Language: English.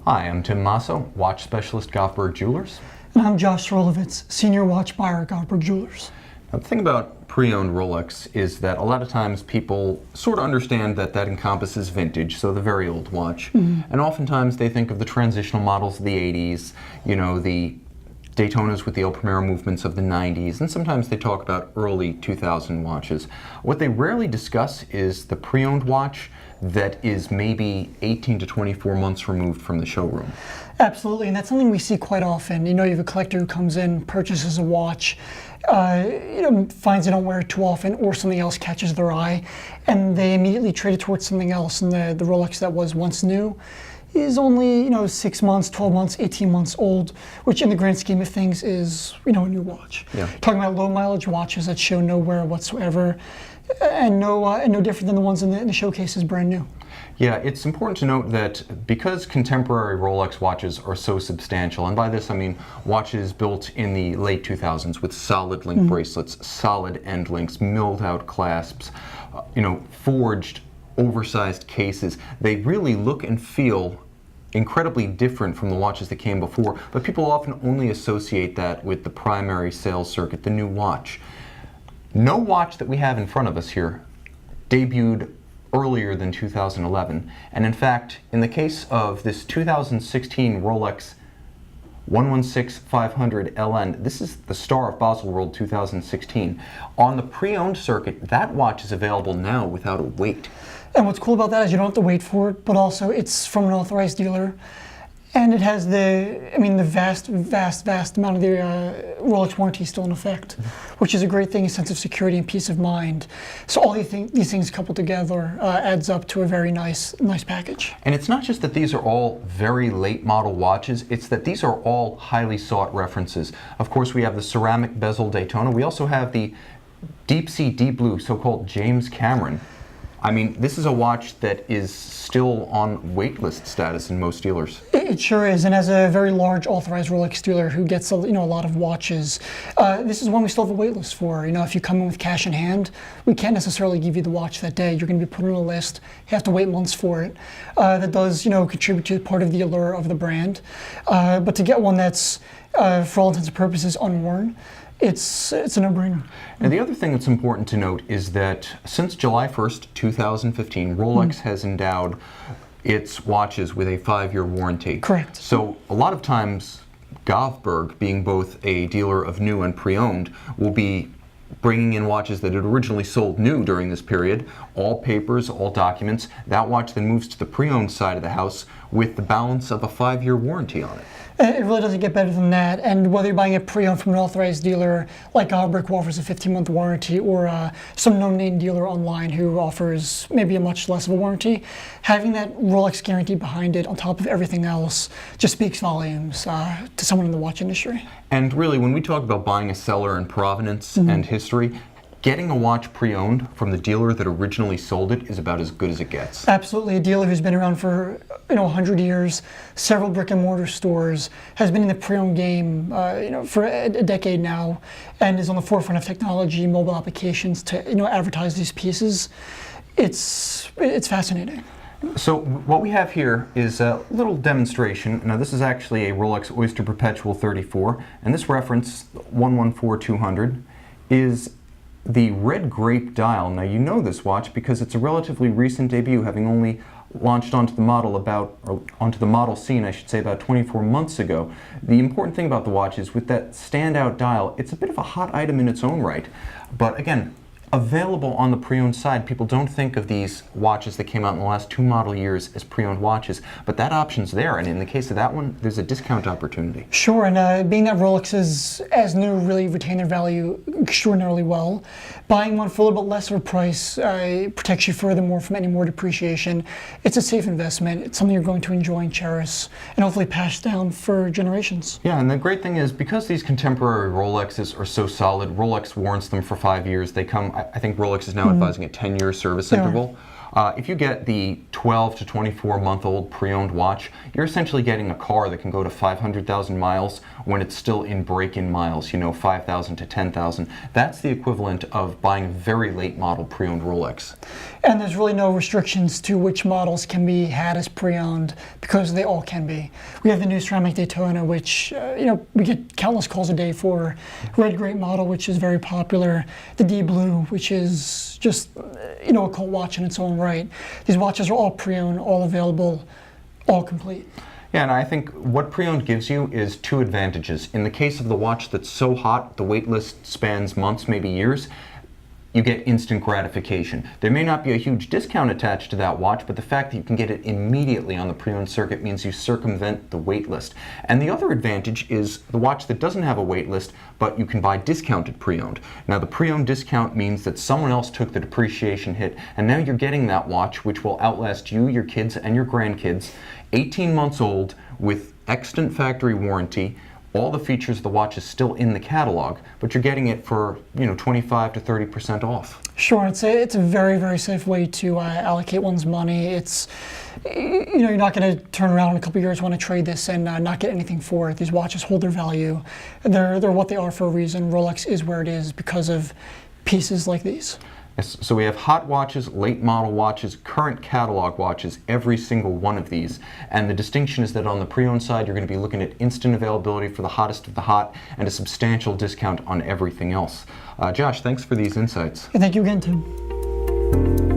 Hi, I'm Tim Mosso, watch specialist, Govberg Jewelers. And I'm Josh Srolovitz, senior watch buyer at Govberg Jewelers. Now, the thing about pre-owned Rolex is that a lot of times people sort of understand that that encompasses vintage, so the very old watch. And oftentimes they think of the transitional models of the 80s, you know, the Daytonas with the El Primero movements of the 90s, and sometimes they talk about early 2000 watches. What they rarely discuss is the pre-owned watch that is maybe 18 to 24 months removed from the showroom. Absolutely, and that's something we see quite often. You know, you have a collector who comes in, purchases a watch, finds they don't wear it too often, or something else catches their eye, and they immediately trade it towards something else. And the Rolex that was once new is only 6 months, 12 months, 18 months old, which in the grand scheme of things is a new watch. Yeah. Talking about low mileage watches that show no wear whatsoever, and no different than the ones in the showcase is brand new. Yeah, it's important to note that because contemporary Rolex watches are so substantial, and by this I mean watches built in the late 2000s with solid link bracelets, solid end links, milled out clasps, forged oversized cases, they really look and feel incredibly different from the watches that came before, but people often only associate that with the primary sales circuit, the new watch. No watch that we have in front of us here debuted earlier than 2011, and in fact, in the case of this 2016 Rolex 116500 LN, this is the Star of Baselworld 2016. On the pre-owned circuit, that watch is available now without a wait. And what's cool about that is you don't have to wait for it, but also it's from an authorized dealer. And it has the vast amount of the Rolex warranty still in effect, which is a great thing, a sense of security and peace of mind. So all these things coupled together adds up to a very nice package. And it's not just that these are all very late model watches, it's that these are all highly sought references. Of course, we have the ceramic bezel Daytona. We also have the deep sea, deep blue, so-called James Cameron. I mean, this is a watch that is still on waitlist status in most dealers. It sure is, and as a very large authorized Rolex dealer who gets a lot of watches, this is one we still have a waitlist for. If you come in with cash in hand, we can't necessarily give you the watch that day. You're going to be put on a list. You have to wait months for it. That does contribute to part of the allure of the brand, but to get one that's for all intents and purposes unworn, it's a no-brainer. And the other thing that's important to note is that since July 1st, 2015, Rolex has endowed its watches with a 5-year warranty. Correct. So a lot of times, Govberg, being both a dealer of new and pre-owned, will be bringing in watches that had originally sold new during this period, all papers, all documents. That watch then moves to the pre-owned side of the house with the balance of a 5-year warranty on it. It really doesn't get better than that, and whether you're buying it pre-owned from an authorized dealer like Govberg, who offers a 15-month warranty, or some no-name dealer online who offers maybe a much less of a warranty, having that Rolex guarantee behind it on top of everything else just speaks volumes to someone in the watch industry. And really, when we talk about buying a seller and provenance and history, getting a watch pre-owned from the dealer that originally sold it is about as good as it gets. Absolutely. A dealer who's been around for 100 years, several brick and mortar stores, has been in the pre-owned game for a decade now, and is on the forefront of technology, mobile applications to advertise these pieces. It's fascinating. So what we have here is a little demonstration. Now this is actually a Rolex Oyster Perpetual 34, and this reference, 114200, is the red grape dial. Now you know this watch because it's a relatively recent debut, having only launched onto the model scene, I should say, about 24 months ago. The important thing about the watch is with that standout dial, it's a bit of a hot item in its own right. But again, available on the pre-owned side. People don't think of these watches that came out in the last 2 model years as pre-owned watches, but that option's there, and in the case of that one, there's a discount opportunity. Sure, and being that Rolexes, as new, really retain their value extraordinarily well, buying one for a little bit less of a price protects you furthermore from any more depreciation. It's a safe investment. It's something you're going to enjoy and cherish, and hopefully pass down for generations. Yeah, and the great thing is, because these contemporary Rolexes are so solid, Rolex warrants them for 5 years. They come, I think Rolex is now advising a 10-year service interval. If you get the 12 to 24-month-old pre-owned watch, you're essentially getting a car that can go to 500,000 miles when it's still in break-in miles, 5,000 to 10,000. That's the equivalent of buying a very late model pre-owned Rolex. And there's really no restrictions to which models can be had as pre-owned, because they all can be. We have the new ceramic Daytona, which we get countless calls a day for. Red Great model, which is very popular. The D Blue, which is just a cool watch in its own right. These watches are all pre-owned, all available, all complete. Yeah, and I think what pre-owned gives you is two advantages. In the case of the watch that's so hot, the wait list spans months, maybe years, you get instant gratification. There may not be a huge discount attached to that watch, but the fact that you can get it immediately on the pre-owned circuit means you circumvent the wait list. And the other advantage is the watch that doesn't have a wait list, but you can buy discounted pre-owned. Now the pre-owned discount means that someone else took the depreciation hit, and now you're getting that watch which will outlast you, your kids, and your grandkids, 18 months old, with extant factory warranty. All the features of the watch is still in the catalog, but you're getting it for 25 to 30% off. Sure, it's a very, very safe way to allocate one's money. It's you're not going to turn around in a couple of years, want to trade this and not get anything for it. These watches hold their value. They're what they are for a reason. Rolex is where it is because of pieces like these. Yes, so we have hot watches, late model watches, current catalog watches, every single one of these. And the distinction is that on the pre-owned side, you're going to be looking at instant availability for the hottest of the hot and a substantial discount on everything else. Josh, thanks for these insights. And thank you again, Tim.